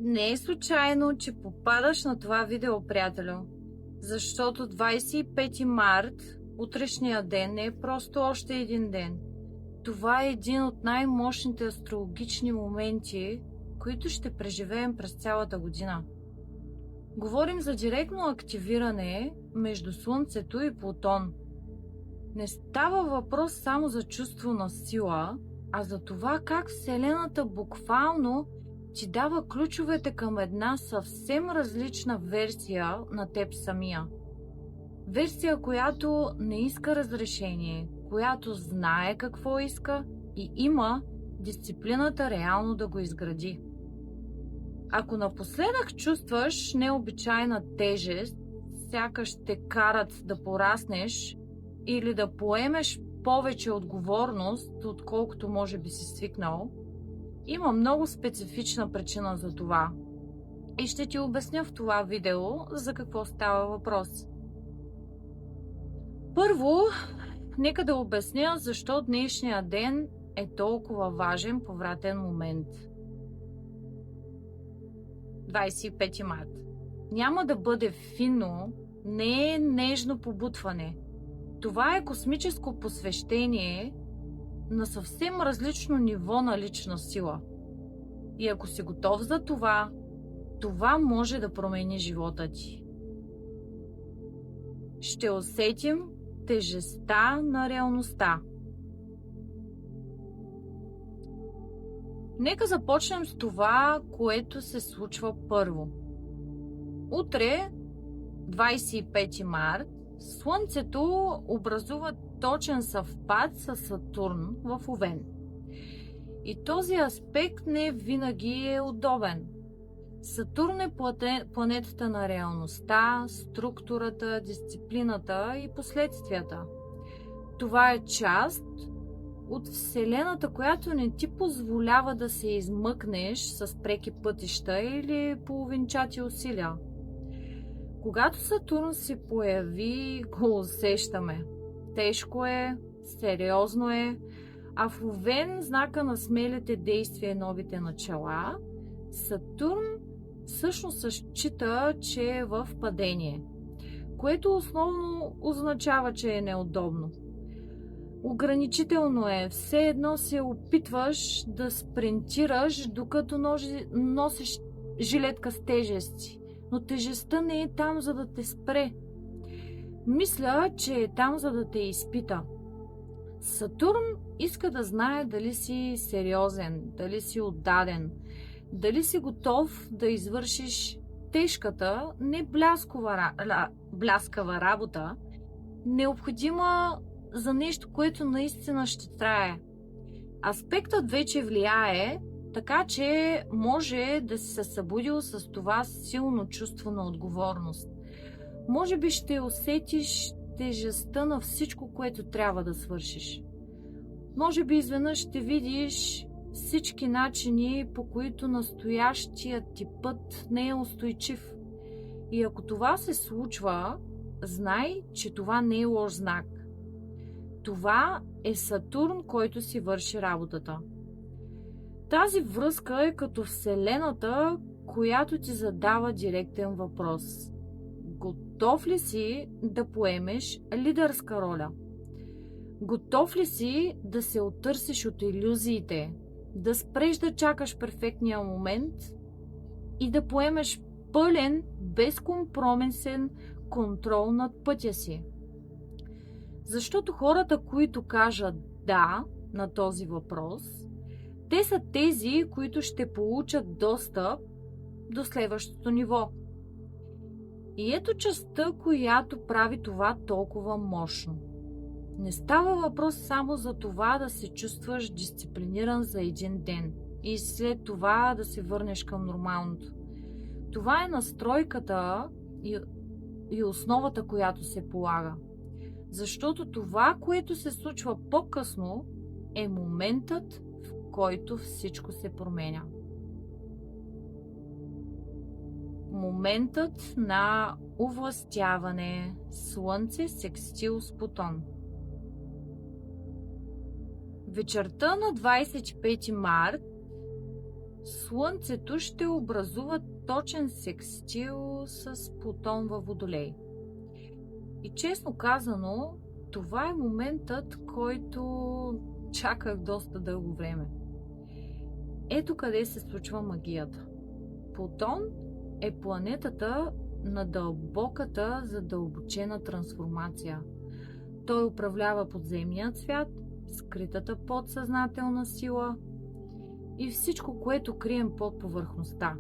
Не е случайно, че попадаш на това видео, приятелю, защото 25 март, утрешния ден, не е просто още един ден. Това е един от най-мощните астрологични моменти, които ще преживеем през цялата година. Говорим за директно активиране между Слънцето и Плутон. Не става въпрос само за чувство на сила, а за това как Вселената буквално ти дава ключовете към една съвсем различна версия на теб самия. Версия, която не иска разрешение, която знае какво иска и има дисциплината реално да го изгради. Ако напоследък чувстваш необичайна тежест, сякаш те карат да пораснеш или да поемеш повече отговорност, отколкото може би си свикнал, има много специфична причина за това. И ще ти обясня в това видео за какво става въпрос. Първо, нека да обясня защо днешния ден е толкова важен повратен момент. 25 март. Няма да бъде финно, не е нежно побутване. Това е космическо посвещение на съвсем различно ниво на лична сила. И ако си готов за това, това може да промени живота ти. Ще усетим тежестта на реалността. Нека започнем с това, което се случва първо. Утре, 25 март, Слънцето образува точен съвпад с Сатурн в Овен. И този аспект не винаги е удобен. Сатурн е планетата на реалността, структурата, дисциплината и последствията. Това е част от Вселената, която не ти позволява да се измъкнеш с преки пътища или половинчати усилия. Когато Сатурн се появи, го усещаме. Тежко е, сериозно е, а в Овен, знака на смелите действия и новите начала, Сатурн всъщност се счита, че е в падение, което основно означава, че е неудобно. Ограничително е, все едно се опитваш да спринтираш, докато носиш жилетка с тежести, но тежестта не е там, за да те спре. Мисля, че е там, за да те изпита. Сатурн иска да знае дали си сериозен, дали си отдаден, дали си готов да извършиш тежката, не бляскава работа, необходима за нещо, което наистина ще трае. Аспектът вече влияе, така че може да си се събудил с това силно чувство на отговорност. Може би ще усетиш тежестта на всичко, което трябва да свършиш. Може би изведнъж ще видиш всички начини, по които настоящият ти път не е устойчив. И ако това се случва, знай, че това не е лош знак. Това е Сатурн, който си върши работата. Тази връзка е като Вселената, която ти задава директен въпрос. Готов ли си да поемеш лидерска роля? Готов ли си да се оттърсиш от илюзиите, да спреш да чакаш перфектния момент и да поемеш пълен, безкомпромисен контрол над пътя си? Защото хората, които кажат да на този въпрос, те са тези, които ще получат достъп до следващото ниво. И ето частта, която прави това толкова мощно. Не става въпрос само за това да се чувстваш дисциплиниран за един ден и след това да се върнеш към нормалното. Това е настройката и основата, която се полага. Защото това, което се случва по-късно, е моментът, в който всичко се променя. Моментът на овластяване, Слънце секстил с Плутон. Вечерта на 25 март Слънцето ще образува точен секстил с Плутон във Водолей. И честно казано, това е моментът, който чаках доста дълго време. Ето къде се случва магията. Плутон е планетата на дълбоката задълбочена трансформация. Той управлява подземният свят, скритата подсъзнателна сила и всичко, което крием под повърхността.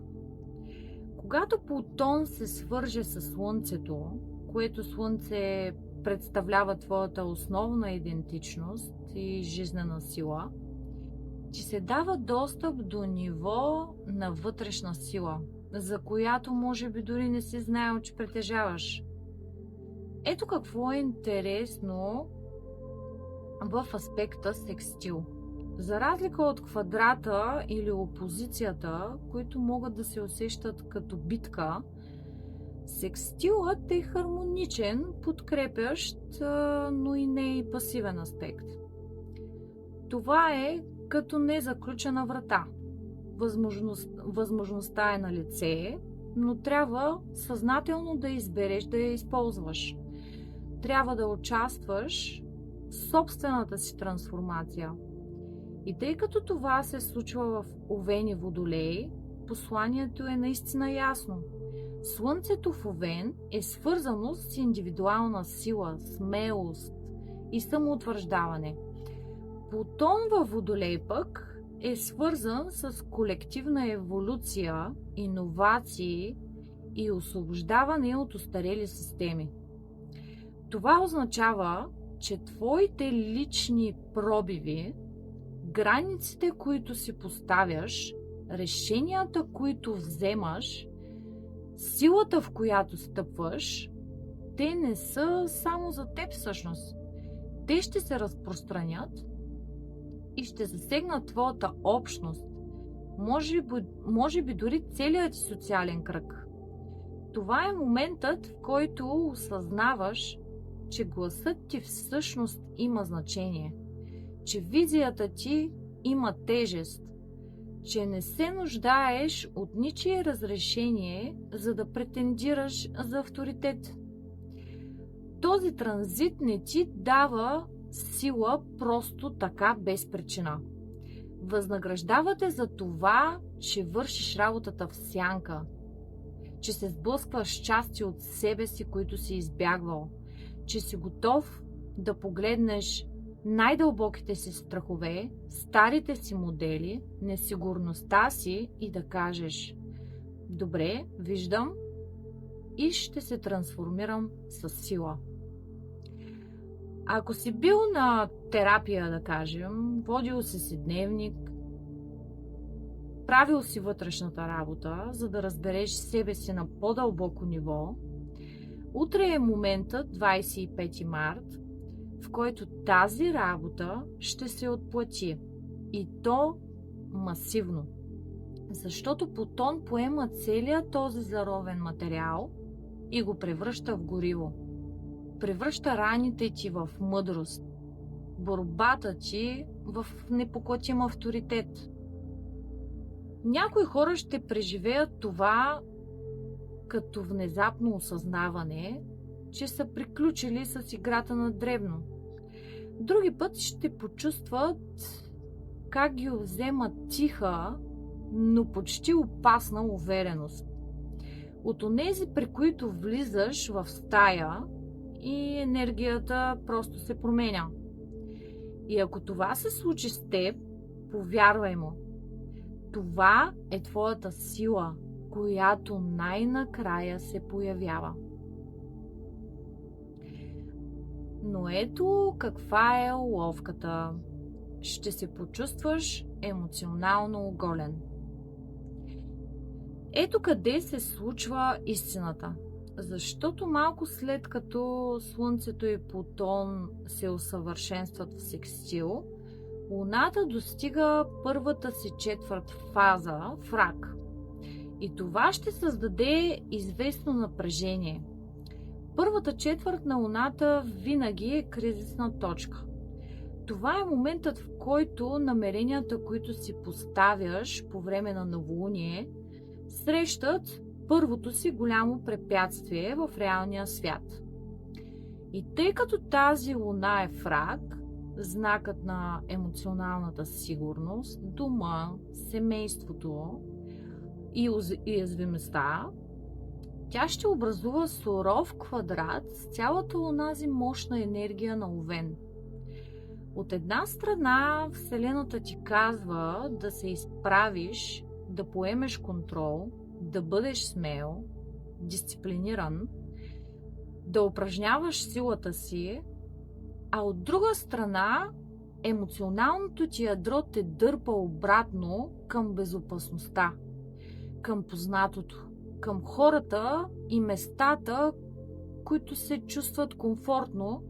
Когато Плутон се свърже с Слънцето, което Слънце представлява твоята основна идентичност и жизнена сила, ти се дава достъп до ниво на вътрешна сила, за която може би дори не си знаел, че притежаваш. Ето какво е интересно в аспекта секстил. За разлика от квадрата или опозицията, които могат да се усещат като битка, секстилът е хармоничен, подкрепящ, но и не и пасивен аспект. Това е като незаключена врата. Възможността е на лице, но трябва съзнателно да избереш да я използваш. Трябва да участваш в собствената си трансформация. И тъй като това се случва в Овен и Водолей, посланието е наистина ясно. Слънцето в Овен е свързано с индивидуална сила, смелост и самоутвърждаване. Плутон във Водолей пък е свързан с колективна еволюция, иновации и освобождаване от остарели системи. Това означава, че твоите лични пробиви, границите, които си поставяш, решенията, които вземаш, силата, в която стъпваш, те не са само за теб всъщност. Те ще се разпространят и ще засегнат твоята общност, може би дори целият ти социален кръг. Това е моментът, в който осъзнаваш, че гласът ти всъщност има значение, че визията ти има тежест, че не се нуждаеш от ничие разрешение, за да претендираш за авторитет. Този транзит не ти дава сила просто така без причина. Възнаграждавате за това, че вършиш работата в сянка, че се сблъскваш с части от себе си, които си избягвал, че си готов да погледнеш най-дълбоките си страхове, старите си модели, несигурността си и да кажеш: добре, виждам и ще се трансформирам с сила. Ако си бил на терапия, да кажем, водил си дневник, правил си вътрешната работа, за да разбереш себе си на по-дълбоко ниво, утре е моментът, 25 март, в който тази работа ще се отплати. И то масивно. Защото Плутон поема целият този заровен материал и го превръща в гориво. Превръща раните ти в мъдрост, борбата ти в непоклатим авторитет. Някои хора ще преживеят това като внезапно осъзнаване, че са приключили с играта на дребно. Други път ще почувстват как ги взема тиха, но почти опасна увереност. От онези, при които влизаш в стая и енергията просто се променя. И ако това се случи с теб, повярвай му, това е твоята сила, която най-накрая се появява. Но ето каква е уловката. Ще се почувстваш емоционално оголен. Ето къде се случва истината. Защото малко след като Слънцето и Плутон се усъвършенстват в секстил, Луната достига първата си четвърт фаза в Рак. И това ще създаде известно напрежение. Първата четвърт на Луната винаги е кризисна точка. това е моментът, в който намеренията, които си поставяш по време на новолуние, срещат първото си голямо препятствие в реалния свят. И тъй като тази луна е в Рак, знакът на емоционалната сигурност, дома, семейството и уязвимостта, тя ще образува суров квадрат с цялата онази мощна енергия на Овен. От една страна, Вселената ти казва да се изправиш, да поемеш контрол, да бъдеш смел, дисциплиниран, да упражняваш силата си, а от друга страна, емоционалното ти ядро те дърпа обратно към безопасността, към познатото, към хората и местата, които се чувстват комфортно,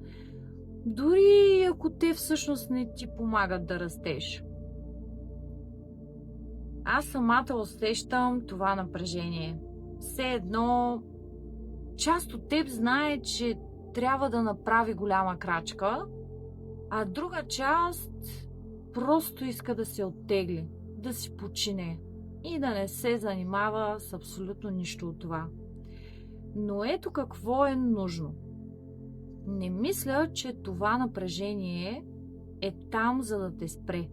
дори ако те всъщност не ти помагат да растеш. Аз самата усещам това напрежение. Все едно, част от теб знае, че трябва да направи голяма крачка, а друга част просто иска да се оттегли, да си почине и да не се занимава с абсолютно нищо от това. Но ето какво е нужно. Не мисля, че това напрежение е там, за да те спре.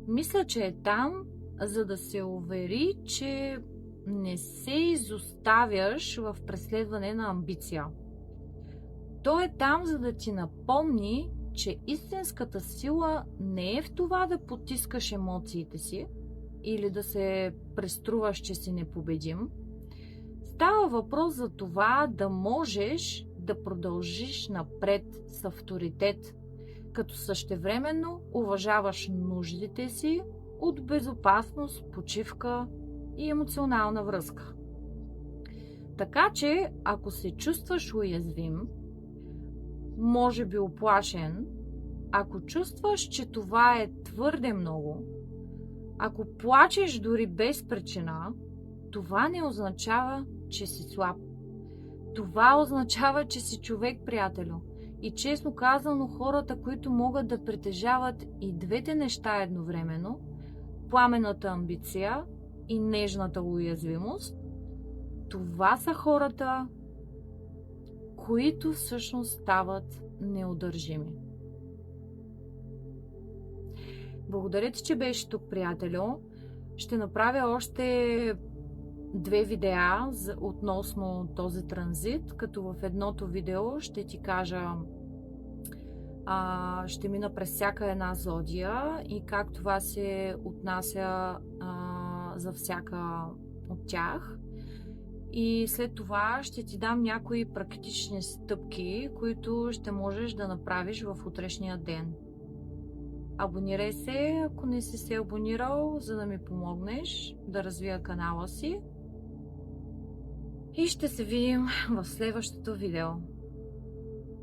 Мисля, че е там, за да се увери, че не се изоставяш в преследване на амбиция. То е там, за да ти напомни, че истинската сила не е в това да потискаш емоциите си или да се преструваш, че си непобедим. Става въпрос за това да можеш да продължиш напред с авторитет, като същевременно уважаваш нуждите си от безопасност, почивка и емоционална връзка. Така че, ако се чувстваш уязвим, може би оплашен, ако чувстваш, че това е твърде много, ако плачеш дори без причина, това не означава, че си слаб. Това означава, че си човек, приятелю. И честно казано, хората, които могат да притежават и двете неща едновременно, пламената амбиция и нежната уязвимост, това са хората, които всъщност стават неудържими. Благодаря ти, че беше тук, приятелю. Ще направя още 2 видеа относно този транзит, като в едното видео ще ти кажа, ще мина през всяка една зодия и как това се отнася за всяка от тях. И след това ще ти дам някои практични стъпки, които ще можеш да направиш в утрешния ден. Абонирай се, ако не си се абонирал, за да ми помогнеш да развия канала си. И ще се видим в следващото видео.